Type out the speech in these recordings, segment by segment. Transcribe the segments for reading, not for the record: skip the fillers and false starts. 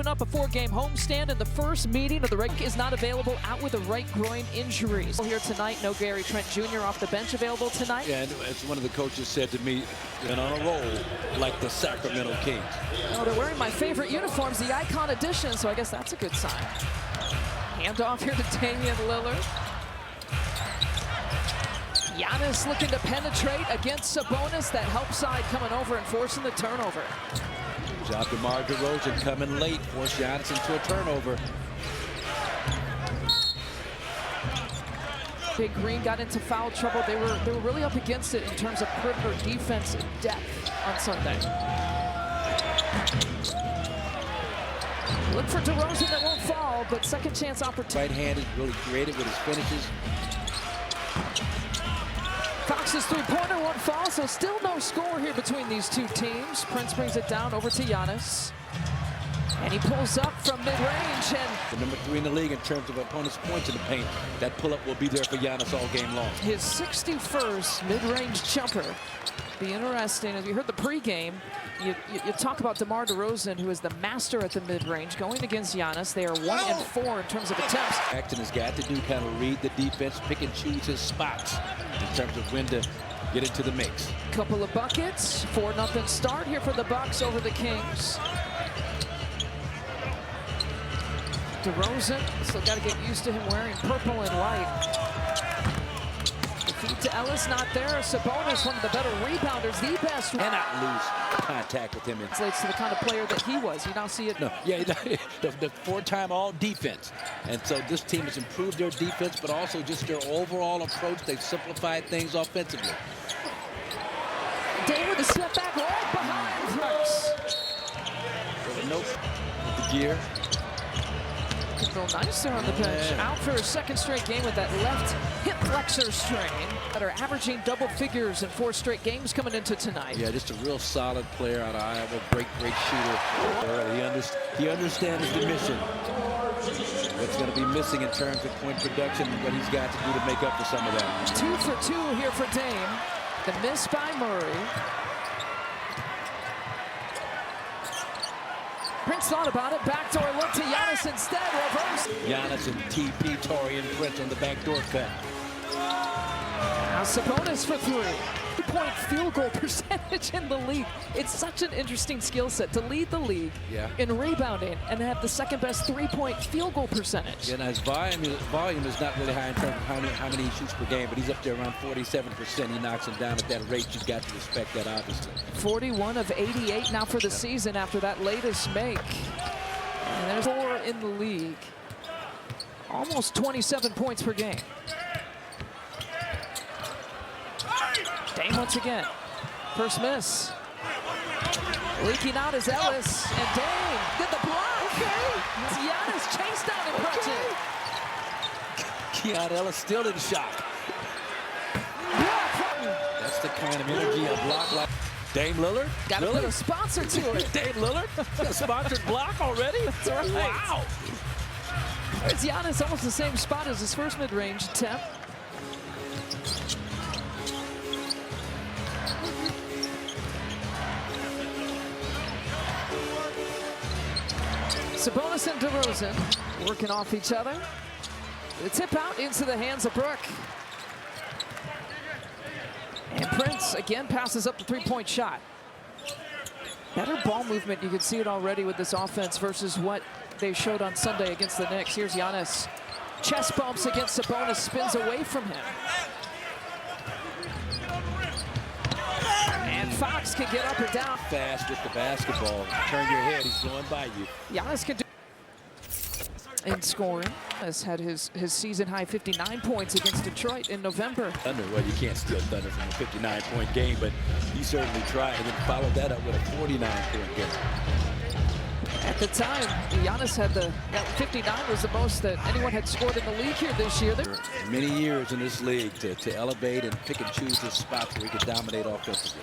wrapping up a 4-game homestand, and the first meeting of the regular is not available, out with a right groin injury. Here tonight, no Gary Trent Jr. off the bench available tonight. Yeah, and as one of the coaches said to me, been on a roll like the Sacramento Kings. Oh, they're wearing my favorite uniforms, the Icon Edition, so I guess that's a good sign. Handoff here to Damian Lillard. Giannis looking to penetrate against Sabonis. That help side coming over and forcing the turnover. Job DeMar DeRozan coming late, forced Giannis into a turnover. Big Green got into foul trouble. They were really up against it in terms of perimeter defense and depth on Sunday. Look for DeRozan, that won't fall, but second chance opportunity. Right-handed, really creative with his finishes. Fox's three-pointer won't fall, so still no score here between these two teams. Prince brings it down over to Giannis. And he pulls up from mid-range. And the number 3 in the league in terms of opponents' points in the paint. That pull-up will be there for Giannis all game long. His 61st mid-range jumper. Be interesting. As we heard the pregame, you talk about DeMar DeRozan, who is the master at the mid-range, going against Giannis. They are 1 and 4 in terms of attempts. Acton has got to do kind of read the defense, pick and choose his spots in terms of when to get into the mix. Couple of buckets, 4-0 start here for the Bucks over the Kings. DeRozan, still got to get used to him wearing purple and white. The feed to Ellis, not there. Sabonis, one of the better rebounders, the best. Cannot lose contact with him. Translates to the kind of player that he was. You now see it. No, yeah, the 4-time all-defense. And so this team has improved their defense, but also just their overall approach. They've simplified things offensively. Dame with a step back right behind Brooks. Nope. The gear. Real nice there on the bench. Out for a second straight game with that left hip flexor strain. That are averaging double figures in 4 straight games coming into tonight. Yeah, just a real solid player out of Iowa. Great shooter. He understands the mission. What's going to be missing in terms of point production and what he's got to do to make up for some of that. 2 for 2 here for Dame. The miss by Murray. Prince thought about it. Backdoor look to Giannis instead. Reverse. Giannis and TP, Torian Prince on the backdoor cut. Now Sabonis for 3. 3-point field goal percentage in the league. It's such an interesting skill set to lead the league in rebounding and have the second best 3-point field goal percentage. Yeah, now his volume is not really high in terms of how many he shoots per game, but he's up there around 47%. He knocks him down at that rate. You've got to respect that, obviously. 41 of 88 now for the season after that latest make. And there's 4 in the league. Almost 27 points per game. Dame once again. First miss. Leaking out is Ellis. And Dame get the block. Okay. Giannis chased down and punched it. Keon Ellis still in shock. That's the kind of energy a block like Dame Lillard. Got to put a sponsor to it. Dame Lillard? A sponsored block already? That's right. Wow. It's Giannis almost the same spot as his first mid-range attempt. Sabonis and DeRozan working off each other. The tip out into the hands of Brook. And Prince again passes up the 3-point shot. Better ball movement, you can see it already with this offense versus what they showed on Sunday against the Knicks. Here's Giannis. Chest bumps against Sabonis, spins away from him. And Fox can get up or down. Fast with the basketball. Turn your head, he's going by you. Giannis can do in scoring. Has had his season high 59 points against Detroit in November. Thunder, well, you can't steal Thunder from a 59-point game, but he certainly tried and then followed that up with a 49-point game. At the time, Giannis had that 59 was the most that anyone had scored in the league here this year. Many years in this league to elevate and pick and choose his spots where he could dominate offensively.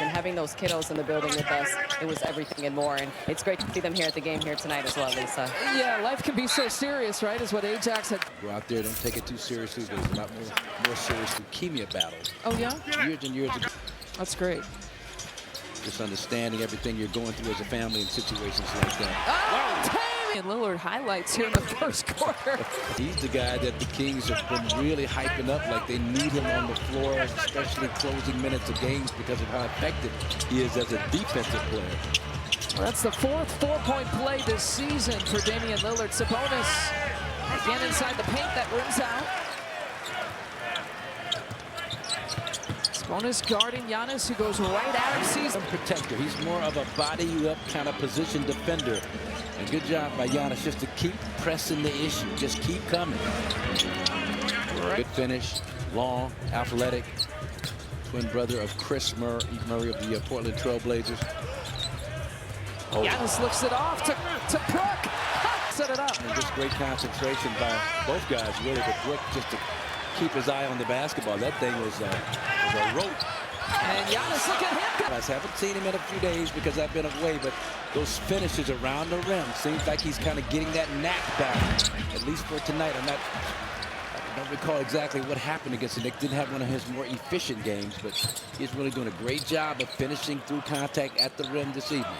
And having those kiddos in the building with us, it was everything and more. And it's great to see them here at the game here tonight as well, Lisa. Yeah, life can be so serious, right, is what Ajax had. Go out there, don't take it too seriously. There's a lot more serious leukemia battles. Oh, yeah? Years and years ago. That's great. just understanding everything you're going through as a family in situations like that. And Lillard highlights here in the first quarter. He's the guy that the Kings have been really hyping up, like they need him on the floor, especially closing minutes of games because of how effective he is as a defensive player. Well, that's the fourth four-point play this season for Damian Lillard. Sabonis again inside the paint, that rims out. Sabonis guarding Giannis, who goes right at him. Sees him. Protector. He's more of a body-you-up kind of position defender. And good job by Giannis just to keep pressing the issue. Just keep coming. Right. Good finish. Long, athletic. Twin brother of Chris Murray of the Portland Trail Blazers. Oh. Giannis looks it off to Brook. Set it up. And just great concentration by both guys, really. But Brook just to keep his eye on the basketball. That thing was a rope. And Giannis, look at him. I haven't seen him in a few days because I've been away, but those finishes around the rim, seems like he's kind of getting that knack back, at least for tonight. I don't recall exactly what happened against the Knicks. Didn't have one of his more efficient games, but he's really doing a great job of finishing through contact at the rim this evening.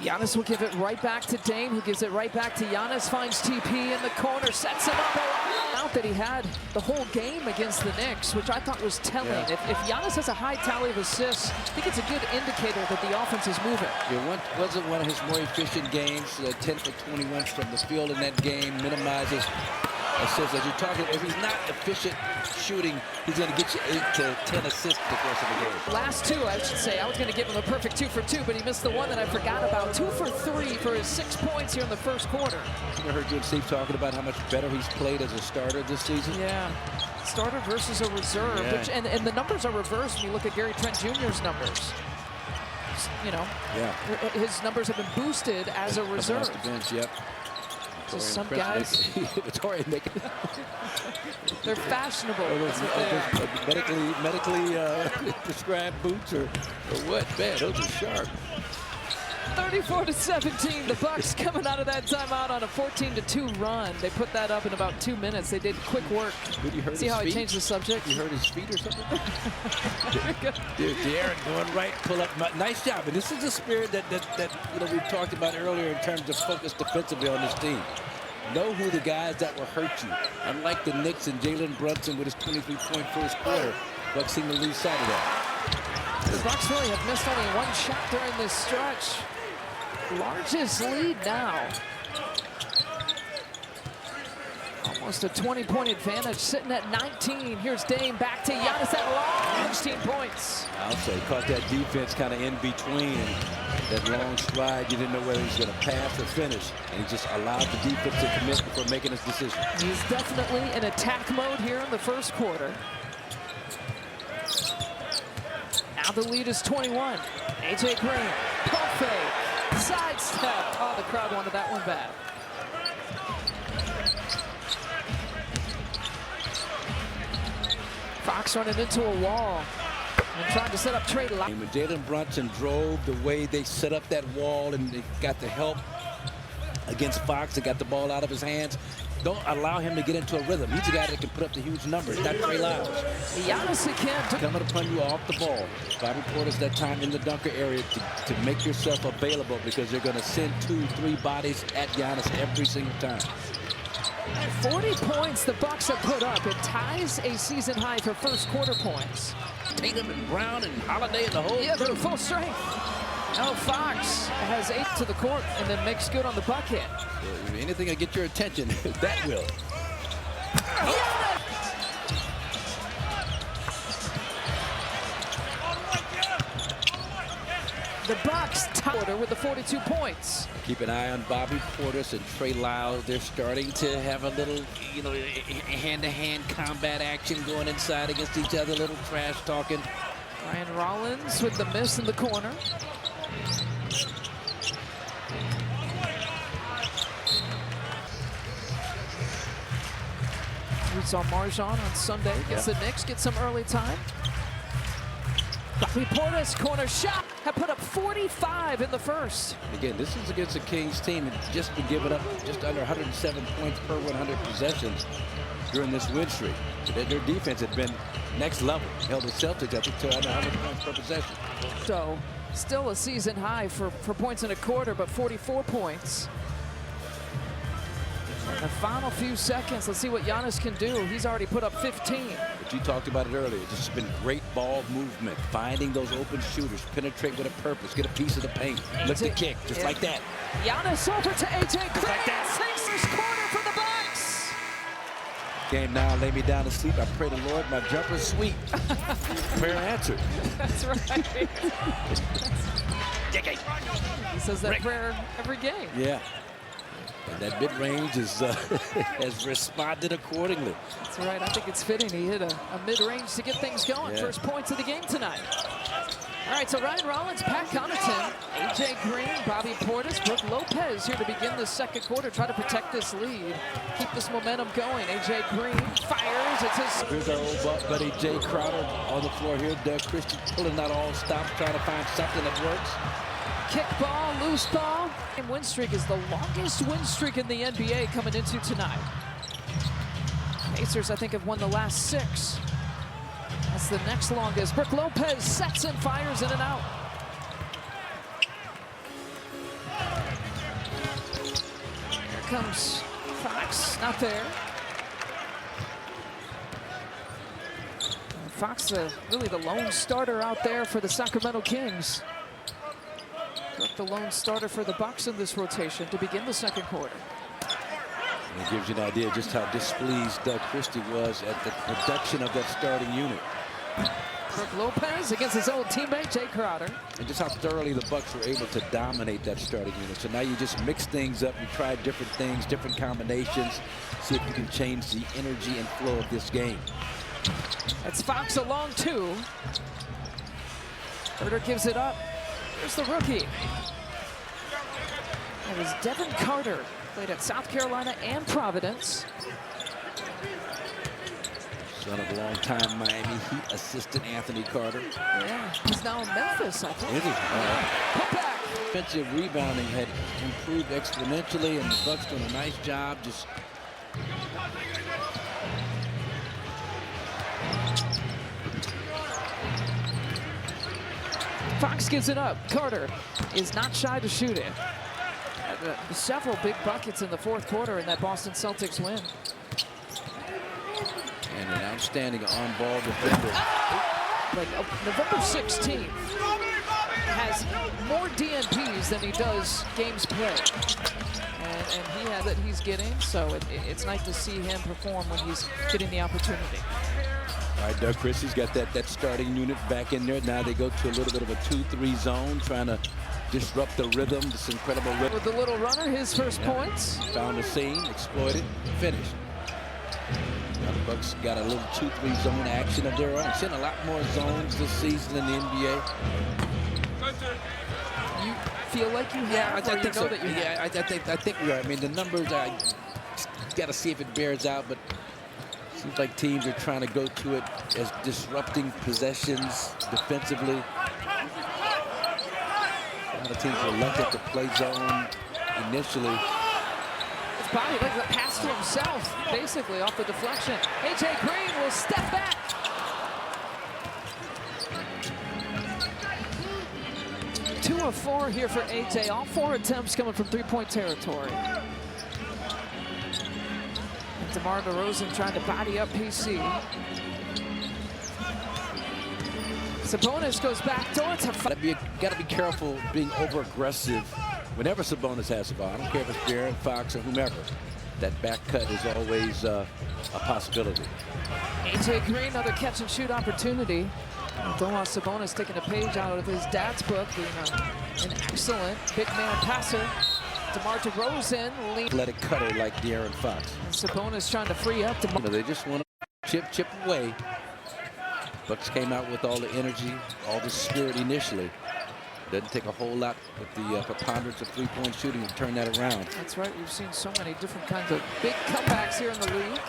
Giannis will give it right back to Dame, who gives it right back to Giannis, finds TP in the corner, sets him up. Out that he had the whole game against the Knicks, which I thought was telling. Yeah. If Giannis has a high tally of assists, I think it's a good indicator that the offense is moving. It wasn't one of his more efficient games. 10 for 21 from the field in that game, minimizes assists. As you're talking, if he's not efficient shooting, he's going to get you 8 to 10 assists in the course of the game. Last two, I should say. I was going to give him a perfect 2 for 2, but he missed the one that I forgot about. 2 for 3 for his 6 points here in the first quarter. I heard you and Steve talking about how much better he's played as a starter this season. Yeah, starter versus a reserve, Yeah. which and the numbers are reversed when you look at Gary Trent Jr.'s numbers. You know, his numbers have been boosted as a reserve. Off the bench, yep. So some guys, they're fashionable. That's what they are. Medically prescribed boots or what? Man, those are sharp. 34-17, the Bucks coming out of that timeout on a 14-2 run. They put that up in about 2 minutes. They did quick work. See how I changed the subject? You hurt his feet or something? Dude, De'Aaron going right, pull up. Nice job. And this is the spirit that we talked about earlier in terms of focus defensively on this team. Know who the guys that will hurt you. Unlike the Knicks and Jalen Brunson with his 23-point first quarter, Bucks seem to lose sight of that. The Bucks really have missed only one shot during this stretch. Largest lead now. Almost a 20-point advantage, sitting at 19. Here's Dame, back to Giannis at long, 16 points. I'll say, caught that defense kind of in between. That long stride, you didn't know whether he's going to pass or finish. And he just allowed the defense to commit before making his decision. He's definitely in attack mode here in the first quarter. Now the lead is 21. A.J. Green, pump fake, sidestep. Oh, the crowd wanted that one back. Fox running into a wall and trying to set up Trey Lyles. And when Jalen Brunson drove the way they set up that wall and they got the help against Fox, they got the ball out of his hands. Don't allow him to get into a rhythm. He's a guy that can put up the huge numbers, not Trey Lyles. Giannis again. Coming upon you off the ball. Bobby Portis that time in the dunker area to make yourself available because they're going to send 2-3 bodies at Giannis every single time. 40 points the Bucks have put up. It ties a season high for first quarter points. Tatum and Brown and Holiday and the whole they're full strength. Now Fox has 8 to the court and then makes good on the bucket. Well, anything to get your attention, that will. The Bucks top with the 42 points. Keep an eye on Bobby Portis and Trey Lyles. They're starting to have a little, hand-to-hand combat action going inside against each other, a little trash talking. Ryan Rollins with the miss in the corner. We saw Marjan on Sunday against the Knicks get some early time. Bobby Portis, corner shot, have put up 45 in the first. Again, this is against the Kings team that's just been giving up just under 107 points per 100 possessions during this win streak. Their defense had been next level. Held the Celtics up to under 100 points per possession. So Still a season high for points in a quarter, but 44 points. In the final few seconds, let's see what Giannis can do. He's already put up 15. But you talked about it earlier. It's just been great ball movement, finding those open shooters, penetrate with a purpose, get a piece of the paint, lift the kick, just like that. Giannis over to AJ Green. Like that. Sixers corner for the Bucks. Game now, lay me down to sleep. I pray the Lord my jumper's sweet. Prayer answered. That's right. He says that prayer every game. Yeah. And that mid-range has responded accordingly. That's right. I think it's fitting. He hit a mid-range to get things going. Yeah. First points of the game tonight. All right, so Ryan Rollins, Pat Connaughton, AJ Green, Bobby Portis, Brook Lopez here to begin the second quarter. Try to protect this lead. Keep this momentum going. AJ Green fires. It's his. Here's our old buddy Jay Crowder on the floor here. Doug Christie pulling out all stops, trying to find something that works. Kick ball, loose ball. And win streak is the longest win streak in the NBA coming into tonight. Pacers, I think, have won the last 6. That's the next longest. Brook Lopez sets and fires in and out. Here comes Fox, not there. And Fox, really the lone starter out there for the Sacramento Kings. Brook, the lone starter for the Bucks in this rotation to begin the second quarter. And it gives you an idea just how displeased Doug Christie was at the production of that starting unit. Brook Lopez against his old teammate, Jay Crowder. And just how thoroughly the Bucks were able to dominate that starting unit. So now you just mix things up. You try different things, different combinations. See if you can change the energy and flow of this game. That's Fox along 2. Herter gives it up. Here's the rookie. It was Devin Carter. Played at South Carolina and Providence. Son of longtime Miami Heat assistant Anthony Carter. Yeah, he's now in Memphis, I think. Put back. Defensive rebounding had improved exponentially, and the Bucks doing a nice job just. Fox gives it up. Carter is not shy to shoot it. Several big buckets in the fourth quarter in that Boston Celtics win. And an outstanding on-ball defender. Like November 16th has more DNPs than he does games played. And he has it he's getting, so it's nice to see him perform when he's getting the opportunity. All right, Doug Christie's got that starting unit back in there. Now they go to a little bit of a 2-3 zone, trying to disrupt the rhythm, this incredible rhythm. With the little runner, his first points. Found the seam, exploited, finished. Now the Bucks got a little 2-3 zone action of their own. Seen a lot more zones this season in the NBA. You feel like you have, I think so. That you have? Yeah, I think we are. I mean, the numbers, I got to see if it bears out, but seems like teams are trying to go to it as disrupting possessions defensively. A lot of teams were lucky to play zone initially. His body, like the pass to himself, basically off the deflection. AJ Green will step back. Two of 4 here for AJ. All 4 attempts coming from three-point territory. And DeMar DeRozan trying to body up PC. Sabonis goes back door. Gotta be careful being over-aggressive whenever Sabonis has the ball. I don't care if it's De'Aaron Fox or whomever. That back cut is always a possibility. AJ Green, another catch and shoot opportunity. Domas Sabonis taking a page out of his dad's book, being an excellent big man passer. DeMar DeRozan lead. Athletic cutter like De'Aaron Fox. And Sabonis trying to free up DeMar. They just want to chip away. Bucks came out with all the energy, all the spirit initially. Doesn't take a whole lot with the preponderance of three-point shooting to turn that around. That's right. We've seen so many different kinds of big comebacks here in the league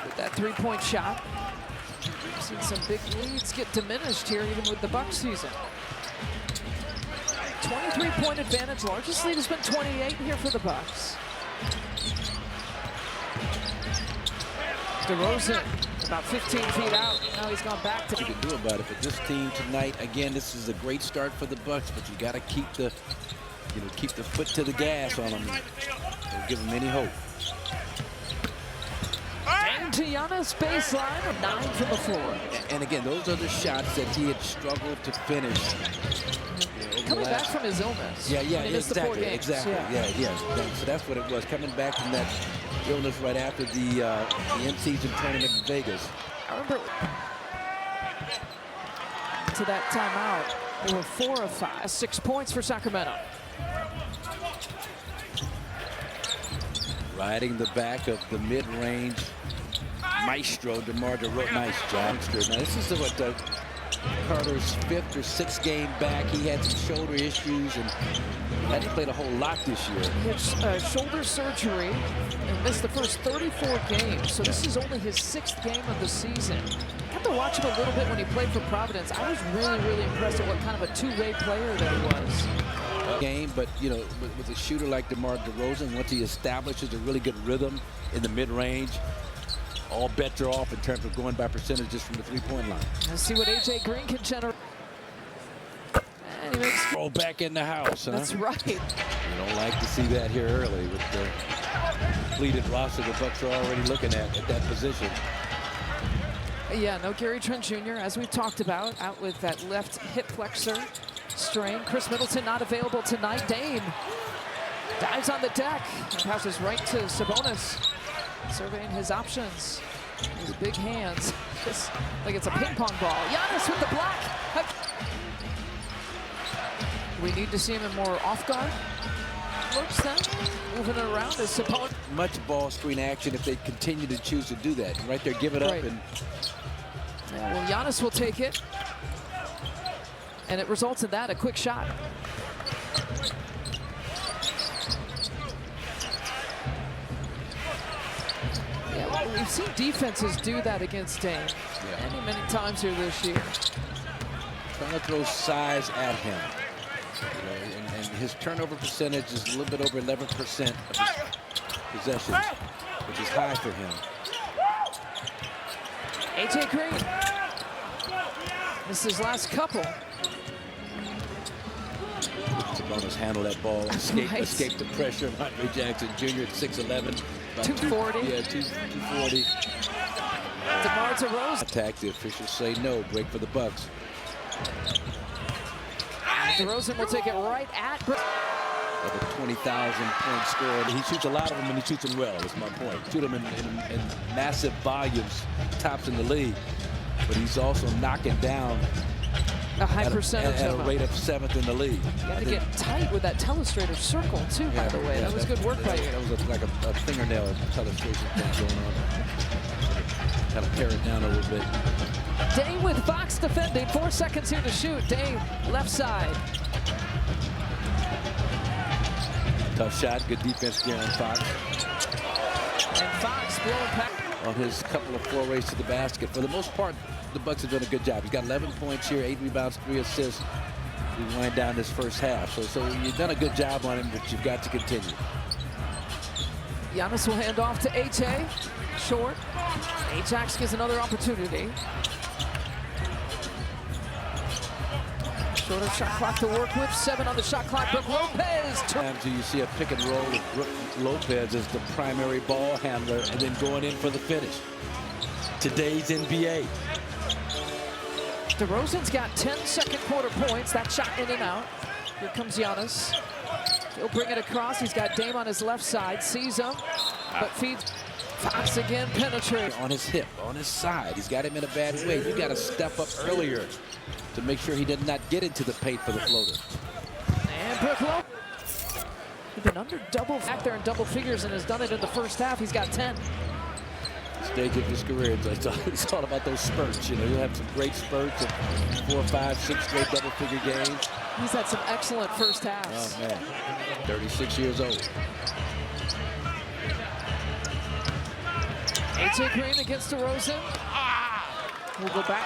with that three-point shot. We've seen some big leads get diminished here, even with the Bucks season. 23-point advantage. Largest lead has been 28 here for the Bucks. DeRozan About 15 feet out. Now he's gone back to. You can do about it, but this team tonight, again, this is a great start for the Bucks, but you got to keep the, keep the foot to the gas on them. Don't give them any hope. To Giannis baseline, 9 from the floor. And again, those are the shots that he had struggled to finish. Coming back from his illness. Yeah, exactly. Yeah. So that's what it was. Coming back from that illness right after the in-season tournament in Vegas. I remember to that timeout, they were 4 of 5, 6 points for Sacramento. Riding the back of the mid-range maestro, DeMar DeRozan. Nice job. Now, this is what Carter's 5th or 6th game back. He had some shoulder issues and hadn't played a whole lot this year. He had shoulder surgery and missed the first 34 games. So this is only his 6th game of the season. Got to watch him a little bit when he played for Providence. I was really, really impressed at what kind of a two-way player that he was. Game, but with a shooter like DeMar DeRozan, once he establishes a really good rhythm in the mid-range, all bets are off in terms of going by percentages from the three-point line. Let's see what A.J. Green can generate. And he makes. Roll back in the house, huh? That's right. You don't like to see that here early with the completed roster the Bucks are already looking at that position. Yeah, no Gary Trent Jr., as we've talked about, out with that left hip flexor strain. Chris Middleton not available tonight. Dame dives on the deck and passes right to Sabonis, surveying his options. His big hands, just like it's a ping pong ball. Giannis with the block. We need to see him in more off guard looks then. Moving it around as Sabonis. Much ball screen action if they continue to choose to do that. Right there, give it up. And yeah, well, Giannis will take it. And it results in that, a quick shot. Yeah, well, we've seen defenses do that against Dame many times here this year. Trying to throw size at him. And his turnover percentage is a little bit over 11% of his possessions, which is high for him. A.J. Green. This is his last couple. Sabonis handle that ball, escape the pressure of Andre Jackson Jr. at 6'11". 240. 240. DeMar DeRozan. Attack, the officials say no, break for the Bucks. DeRozan will take it right at. Of a 20,000-point score. He shoots a lot of them and he shoots them well, is my point. Shoot them in massive volumes, tops in the league. But he's also knocking down a high percentage at a rate of 7th in the league. You got to get tight with that telestrator circle, too, by the way. That was good work by you. That was like a fingernail telestration thing going on. Kind of pare it down a little bit. Dame with Fox defending. 4 seconds here to shoot. Dame, left side. Tough shot. Good defense there on Fox. And Fox blowing past. On his couple of forays to the basket. For the most part, the Bucks have done a good job. He's got 11 points here, 8 rebounds, 3 assists. We wind down this first half. So you've done a good job on him, but you've got to continue. Giannis will hand off to A.J. Short. Ajax gets another opportunity. Shorter shot clock to work with. 7 on the shot clock. Brook Lopez. Times you see a pick and roll with Brook Lopez as the primary ball handler and then going in for the finish. Today's NBA. DeRozan's got 10 second quarter points. That shot in and out. Here comes Giannis. He'll bring it across. He's got Dame on his left side. Sees him, but feeds. Fox again penetrates. On his hip, on his side. He's got him in a bad way. You got to step up earlier to make sure he did not get into the paint for the floater. And Brook Lopez. He's been under double back there in double figures and has done it in the first half. He's got 10. Stage of his career, it's all about those spurts. You'll have some great spurts of 4, 5, 6 straight double-figure games. He's had some excellent first halves. Oh man, 36 years old. A.J. Green against DeRozan. We'll go back.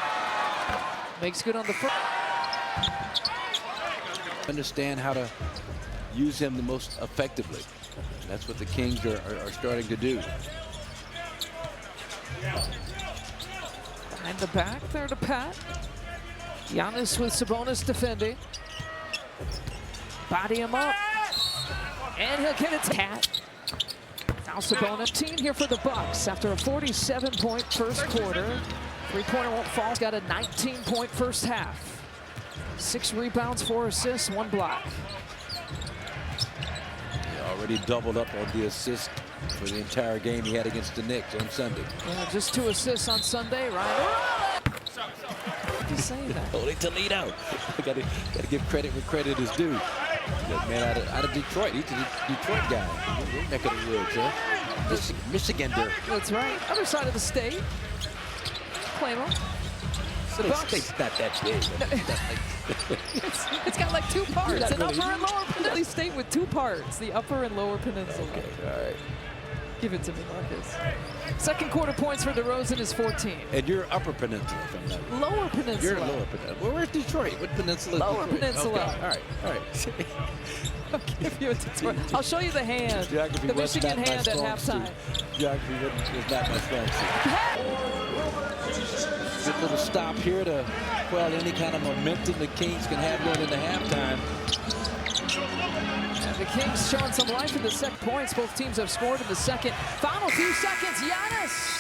Makes good on the first. Understand how to use him the most effectively. That's what the Kings are starting to do. Behind the back there to Pat. Giannis with Sabonis defending. Body him up. And he'll get it to Pat. Now Sabonis. Team here for the Bucks after a 47-point first quarter. Three-pointer won't fall. He's got a 19-point first half. 6 rebounds, 4 assists, 1 block. He already doubled up on the assist for the entire game he had against the Knicks on Sunday. Yeah, just 2 assists on Sunday. Ryan. What do you say that? Holy Toledo. Got to give credit where credit is due. That man out of Detroit. He's a Detroit guy. Your neck of the woods, huh? Michigander. That's right. Other side of the state. Claim him. The state's not that big. It's got like 2 parts, an really upper and lower peninsula. State with 2 parts, the upper and lower peninsula. Okay, all right. Give it to me, Marcus. Second quarter points for DeRozan is 14. And you're Upper Peninsula, if I'm not. Lower peninsula. You're Lower Peninsula. Well, where's Detroit? What peninsula is Lower Detroit? peninsula. Okay. All right, all right. I'll give you a Detroit. I'll show you the hand. Geography The was Michigan not my hand at strong halftime. suit. Geography was not my strong suit. Good little stop here to quell any kind of momentum the Kings can have going into halftime. And the Kings showing some life in the second points. Both teams have scored in the second. Final few seconds, Giannis.